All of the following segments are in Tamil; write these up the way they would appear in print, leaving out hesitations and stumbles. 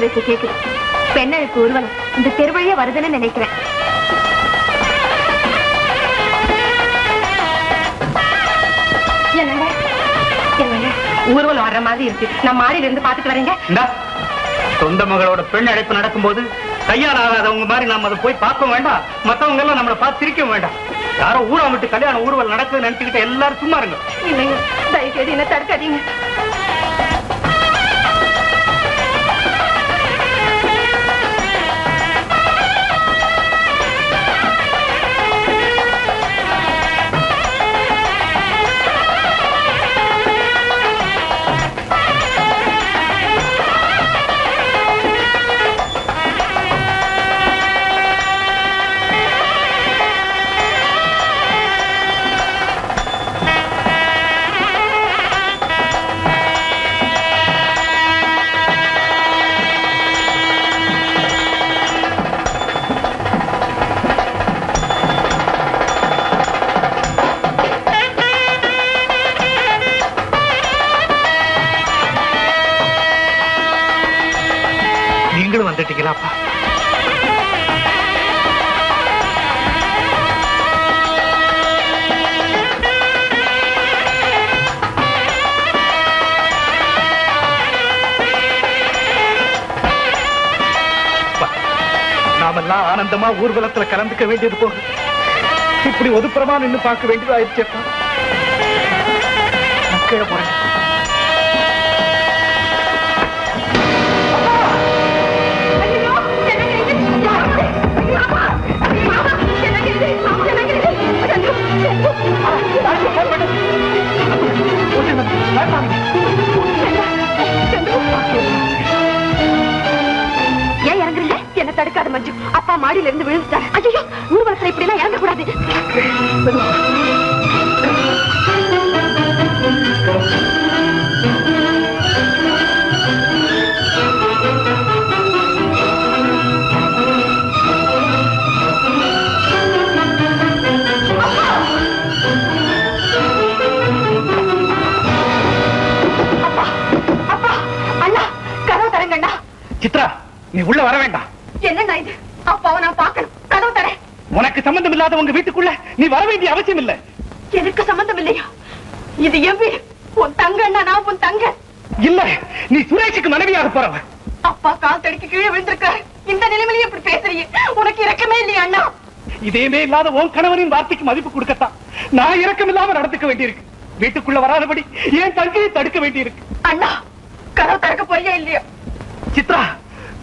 ஓசை கேக்குது. பெண்ணழுக்கு ஊர்வலம் இந்த தெருவழியே வருதுன்னு நினைக்கிறேன். என்னங்க என்னங்க ஊர்வலம் வர்ற மாதிரி இருக்கு. நான் மாடியில இருந்து பாத்துட்டு வரேங்க. சொந்த மகளோட பெண் அழைப்பு நடக்கும் போது கையால் ஆகாதவங்க மாதிரி நாம அதை போய் பார்க்க வேண்டாம். மத்தவங்க எல்லாம் நம்மளை பார்த்து சிரிக்க வேண்டாம். யாரோ ஊரா விட்டு கல்யாண ஊர்வலம் நடக்குதுன்னு நினைச்சுக்கிட்டு எல்லாரும் சும்மா இருங்க. இல்லைங்க, தயவுசெய்து என்ன தடுக்காதீங்க. வந்துட்டீங்களாப்பா? நாமெல்லாம் ஆனந்தமா ஊர்வலத்துல கலந்துக்க வேண்டியது போக இப்படி ஒதுப்புறமா நின்று பார்க்க வேண்டியது ஆயிடுச்சேப்பா. கீழே போறேன். ஏன் இறங்குறீங்க? என்ன தடுக்காத மஞ்சு. அப்பா மாடியில இருந்து விழுந்துட்டாரு. ஐயோ, ஊர்வலத்துல இப்படி எல்லாம் இறங்க கூடாது. சித்ரா, நீ உள்ள வர வேண்டாம். என்ன இது? அப்பாவை நான் பார்க்கணும். கதவு தரேன். உனக்கு சம்பந்தம் இல்லாத உங்க வீட்டுக்குள்ள நீ வர வேண்டிய அவசியம் இல்லை. எனக்கு சம்பந்தம் இல்லையா? இது என் வீடு. உன் தங்க அண்ணா, நான் உன் தங்க இல்ல. நீ சுரேஷுக்கு மனைவியாக போறவ. அப்பா கால் தடிக்கு கீழே விழுந்திருக்காரு. இந்த நிலைமையில இப்படி பேசுறீங்க? உனக்கு இரக்கமே இல்லையா அண்ணா? இதேமே இல்லாத உன் கணவனின் வார்த்தைக்கு மதிப்பு கொடுக்கத்தான் நான் இரக்கம் இல்லாம நடந்துக்க வேண்டியிருக்கு. வீட்டுக்குள்ள வராதபடி என் தங்கையை தடுக்க வேண்டியிருக்கு. அண்ணா, கதவு திறக்க போறியா இல்லையா? சித்ரா,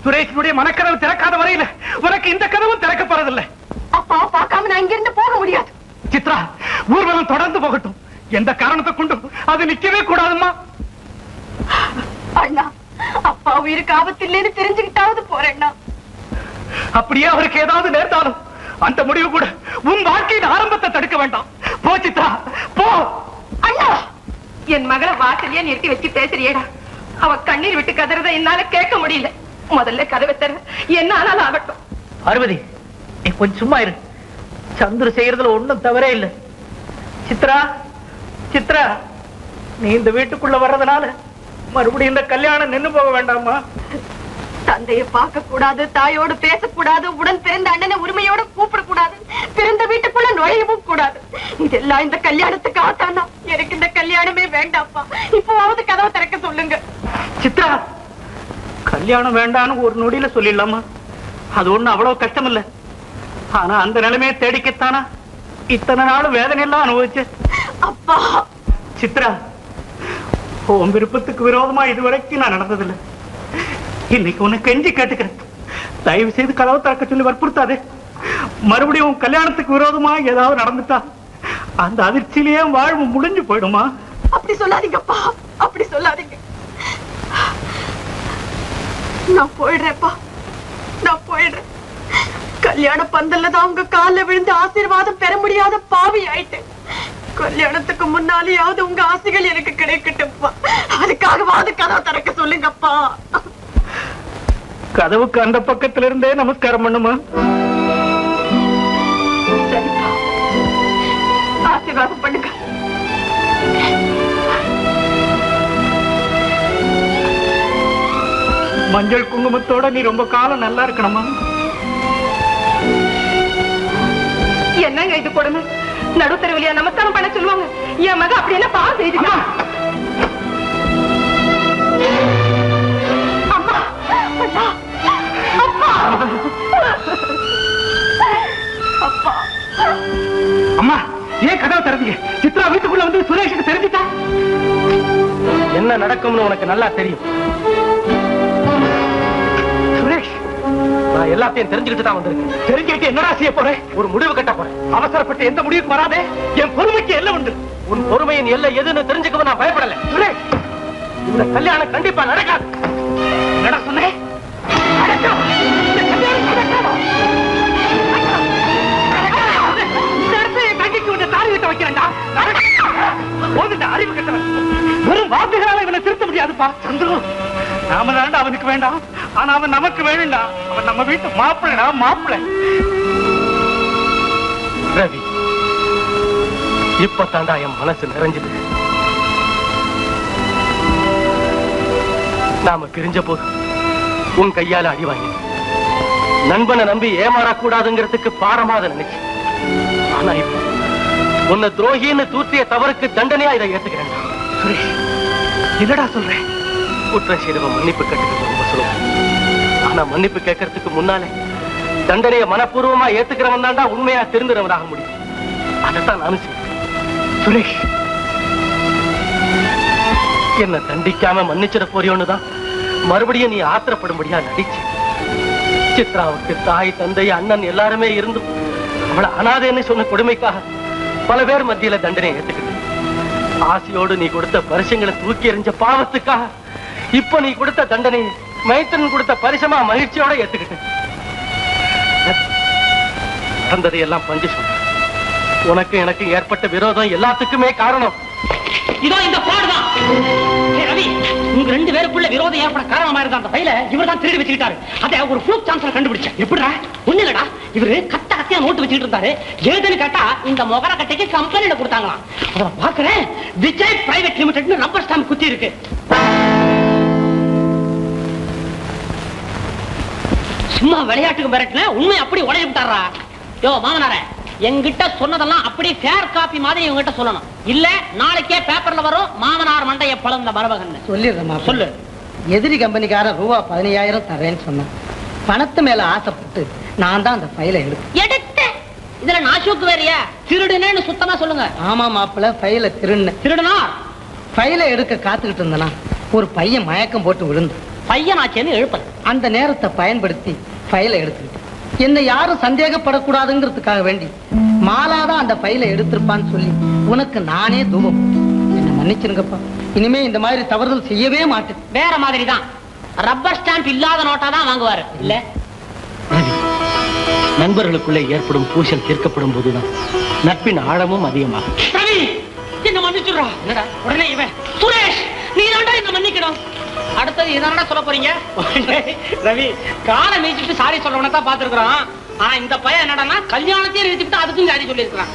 சுரேஷனுடைய மனக்கதவு திறக்காத வரையில உனக்கு இந்த கதவும் திறக்க போறதில்லை. அப்பா பார்க்காம நான் இங்கிருந்து போக முடியாது. சித்ரா, ஊர்வலம் தொடர்ந்து போகட்டும். எந்த காரணத்தை கொண்டும் அது நிக்கவே கூடாதுமா. அண்ணா, அப்பா உயிருக்கு ஆபத்து இல்லைன்னு தெரிஞ்சுக்கிட்டாவது போறேன்னா. அப்படியே அவருக்கு ஏதாவது நேர்ந்தாலும் அந்த முடிவு கூட உன் வாழ்க்கையின் ஆரம்பத்தை தடுக்க வேண்டாம். போ சித்ரா, போ. அண்ணா, என் மகளை வாசலையே நிறுத்தி வச்சு பேசுறியேடா. அவ கண்ணீர் விட்டு கதறத என்னால கேட்க முடியல. முதல்ல கதவை தர, என்ன ஆனாலும் ஆகட்டும். பார்வதி, நீ கொஞ்சம் சும்மா இரு. சந்துரு செய்யறதுல ஒண்ணும் தவறே இல்லை. சித்ரா, சித்ரா, நீ இந்த வீட்டுக்குள்ள வர்றதுனால மறுபடியும் இந்த கல்யாணம் நின்னு போக வேண்டாமா? தந்தையை பார்க்க கூடாது, தாயோடு பேசக்கூடாது, உடன் பிறந்த அண்ணனை உரிமையோட கூப்பிடக்கூடாது, பிறந்த வீட்டுக்குள்ள நுழையவும் கூடாது. இதெல்லாம் இந்த கல்யாணத்துக்கு ஆத்தானா? எனக்கு இந்த கல்யாணமே வேண்டாப்பா. இப்போவாவது கதவை திறக்க சொல்லுங்க. சித்ரா, கல்யாணம் வேண்டான்னு ஒரு நொடியில சொல்லிடலாமா? அது ஒண்ணு அவ்வளவு கஷ்டம் இல்ல. ஆனா அந்த நிலைமையை தேடிக்கத்தானா இத்தனை நாள் வேதனை எல்லாம் அனுபவிச்சு. அப்பா, சித்ரா, உன் விருப்பத்துக்கு விரோதமா இதுவரைக்கும் நான் நடந்ததில்லை. இன்னைக்கு உன்னை கெஞ்சி கேட்டுக்கிறேன். தயவு செய்து கதவை திறக்க சொல்லி வற்புறுத்தாதே. மறுபடியும் கல்யாணத்துக்கு விரோதமா ஏதாவது நடந்துட்டா அந்த அதிர்ச்சியிலேயே வாழ்வு முடிஞ்சு போயிடுமா? அப்படி சொல்லாதீங்கப்பா, அப்படி சொல்லாதீங்க. நான் போயிடுறேன்ப்பா, நான் போயிடுறேன். கல்யாண பந்தல்லதான் உங்க காலில் விழுந்து ஆசீர்வாதம் பெற முடியாத பாவி ஆயிட்டேன். கல்யாணத்துக்கு முன்னாலேயாவது உங்க ஆசைகள் எனக்கு கிடைக்கட்டும்ப்பா. அதுக்காகவாவது கதவை திறக்க சொல்லுங்கப்பா. கதவுக்கு அந்த பக்கத்துல இருந்தே நமஸ்காரம் பண்ணுமா? சரிப்பா, ஆசீர்வாதம் பண்ணுங்க. அம்மா மஞ்சள் குங்குமத்தோட நீ ரொம்ப காலம் நல்லா இருக்கணுமா? என்னங்க இது கொடுமை? நடுத்தரவிலியா நமஸ்காரம் பண்ண சொல்லுவாங்க. என் மக அப்படி என்ன பாவம் செய்துட்டா? அம்மா அப்பா அப்பா அப்பா அம்மா, ஏன் கதவை திறந்தீங்க? சித்ரா வீட்டுக்குள்ள வந்து சுரேஷுக்கு தெரிஞ்சுட்டா? என்ன நடக்கும்னு உனக்கு நல்லா தெரியும். சுரேஷ், நான் எல்லாத்தையும் தெரிஞ்சுக்கிட்டு தான் வந்திருக்கேன். தெரிஞ்சுக்கிட்டு என்னடா செய்ய போறேன்? ஒரு முடிவு கட்ட போறேன். அவசரப்பட்டு எந்த முடிவுக்கு வராதே. என் பொறுமைக்கு எல்லாம் உண்டு. உன் பொறுமையின் எல்லை எதுன்னு தெரிஞ்சுக்கவும் நான் பயப்படல. சுரேஷ், இந்த கல்யாணம் கண்டிப்பா நடக்காது. என்னடா சொன்னேன்? நடக்கும். இந்த கல்யாணம் நடக்காது. இந்த இடத்துல என் தங்கைக்கு உன்னை தாலி கட்ட வைக்கிறேன்டா. போதுண்டா, அறிவு கட்டவன். வெறும் வார்த்தைகளால இவனை திருத்த முடியாதுப்பா. சந்துரு, நாம தாண்டா அவனுக்கு வேண்டாம். ஆனா அவன் நமக்கு வேணும்டா. அவன் நம்ம வீட்டு மாப்பிள்ளடா, மாப்பிள்ளை. ரவி, இப்ப தாண்டா என் மனசு நிறைஞ்சது. நாம பிரிஞ்ச போது உன் கையால அடி வாங்கி நண்பனை நம்பி ஏமாறக்கூடாதுங்கிறதுக்கு பாரமாத நினைச்சேன். ஆனா இப்ப உன்னை துரோகின்னு தூற்றிய தவறுக்கு தண்டனையா இதை ஏத்துக்கிறேன். சுரேஷ், என்னடா சொல்றேன்? குற்றம் செய்தவன் மன்னிப்பு கேட்டுக்கிறது ரொம்ப சுலபம். ஆனா மன்னிப்பு கேட்கறதுக்கு முன்னாலே தண்டனையை மனப்பூர்வமா ஏத்துக்கிறவன் தாண்டா உண்மையா திருந்துறவனாக முடியும். அதைத்தான் நானும் செய்வேன். சுரேஷ், என்ன தண்டிக்காம மன்னிச்சிட போறியோன்னுதான் மறுபடியும் நீ ஆத்திரப்படும்படியா நடிச்சு. சித்ராவுக்கு தாய் தந்தை அண்ணன் எல்லாருமே இருந்தும் அவளை அனாதைன்னு சொன்ன கொடுமைக்காக பல பேர் மத்தியில தண்டனை ஏத்துக்கிட்டு ஆசையோடு நீ கொடுத்த பரிசங்களை தூக்கி எறிஞ்ச பாவத்துக்காக இப்ப நீ கொடுத்த தண்டனை மைத்தன் கொடுத்த பரிசமா மகிழ்ச்சியோட ஏத்துக்கிட்டு நடந்ததையெல்லாம் பஞ்சு சொல்ற. உனக்கு எனக்கு ஏற்பட்ட விரோதம் எல்லாத்துக்குமே காரணம் இதோ இந்த பாடுதான். ரவி, உங்க ரெண்டு பேருக்குள்ள விரோதம் ஏற்பட காரணமா இருந்த அந்த பையில இவர் தான் திருடி வச்சுக்கிட்டாரு. அதை ஒரு ஃப்ளூக் சான்ஸ்ல கண்டுபிடிச்சேன். எப்படிடா? ஒண்ணு இல்லடா, இவரு கட்ட கத்தியா நோட்டு வச்சுட்டு இருந்தாரு. ஏதுன்னு கேட்டா இந்த மொகர கட்டைக்கு கம்பெனில கொடுத்தாங்களாம். அதை பாக்குறேன், விஜய் பிரைவேட் லிமிடெட்னு ரப்பர் ஸ்டாம்ப் குத்தி இருக்கு. சும்மா விளையாட்டுக்கு மிரட்டின உண்மை அப்படி உடைய விட்டாரா? யோ மாமனாரே, என்கிட்ட சொன்னதெல்லாம் அப்படியே ஃபேர் காப்பி மாதிரி இவங்கிட்ட சொல்லணும். இல்ல நாளைக்கே பேப்பர்ல வரும் மாமனார் மண்டைய பழந்த மரபகன். சொல்லிடுறேன். சொல்லு. எதிரி கம்பெனிக்காரன் ரூபா 15,000 தரேன்னு சொன்னான். பணத்து மேல ஆசைப்பட்டு நான் தான் அந்த ஃபைலை எடுத்தேன். இதுல நாசூக்கு வேறையா? திருடுனேன்னு சுத்தமா சொல்லுங்க. ஆமா மாப்பிள்ள, ஃபைலை திருடுனா ஃபைலை எடுக்க காத்துக்கிட்டு இருந்தனா ஒரு பையன் மயக்கம் போட்டு விழுந்து பையனாச்சேன்னு எழுப்பல். அந்த நேரத்தை பயன்படுத்தி ஃபைலை எடுத்துக்கிட்டு என்னை யாரும் சந்தேகப்படக்கூடாதுங்கிறதுக்காக வேண்டி மாலாதான் அந்த ஃபைலை எடுத்திருப்பான்னு சொல்லி உனக்கு நானே தூபம். என்ன மன்னிச்சிருங்கப்பா, இனிமே இந்த மாதிரி தவறுதல் செய்யவே மாட்டேன். வேற மாதிரி தான், ரப்பர் ஸ்டாம்ப் இல்லாத நோட்டா தான் வாங்குவாரு. இல்ல ரவி, நண்பர்களுக்குள்ளே ஏற்படும் பூசல் தீர்க்கப்படும் போதுதான் நட்பின் ஆழமும் அதிகமாகும். ரவி, என்ன மன்னிச்சுடுறா. என்னடா உடனே இவன் சுரேஷ், நீ தாண்டா என்ன மன்னிக்கணும். அடுத்தது இதானடா சொல்ல போறீங்க? ரவி, காலை மீச்சிட்டு சாரி சொல்றவனை தான் பாத்துருக்கான். ஆனா இந்த பையன் என்னடா கல்யாணத்தையே நிறுத்திட்டு அதுக்கும் சாரி சொல்லி இருக்கான்.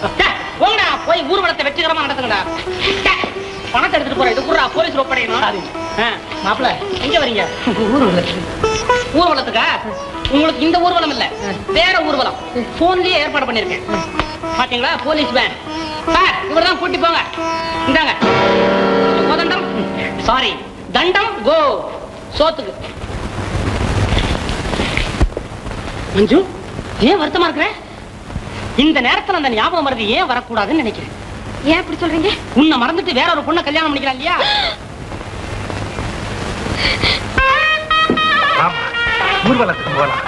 போங்கடா, போய் ஊர்வலத்தை வெற்றிகரமா நடத்துங்கடா. பணத்தை எடுத்துட்டு போற, இது கூட போலீஸ் ஒப்படைக்கணும். மாப்பிள்ள, எங்க வரீங்க? ஊர்வலத்துக்கு. ஊர்வலத்துக்கா? உங்களுக்கு இந்த ஊர்வலம் இல்ல, வேற ஊர்வலம். போன்லயே ஏற்பாடு பண்ணிருக்கேன். பாத்தீங்களா, போலீஸ் வேன். சார், இவர்தான் கூட்டி போங்க. இந்தாங்க கோதண்டம், சாரி தண்டம், கோ சோத்துக்கு. மஞ்சு, ஏன் வருத்தமா இருக்கிற? இந்த நேரத்துல அந்த ஞாபகம் மறதி ஏன் வரக்கூடாதுன்னு நினைக்கிறேன். ஏன் அப்படி சொல்றீங்க? உன்னை மறந்துட்டு வேற ஒரு பொண்ணை கல்யாணம் பண்ணிக்கிறான் இல்லையா? ஊர்வலத்துக்கு போகலாம்.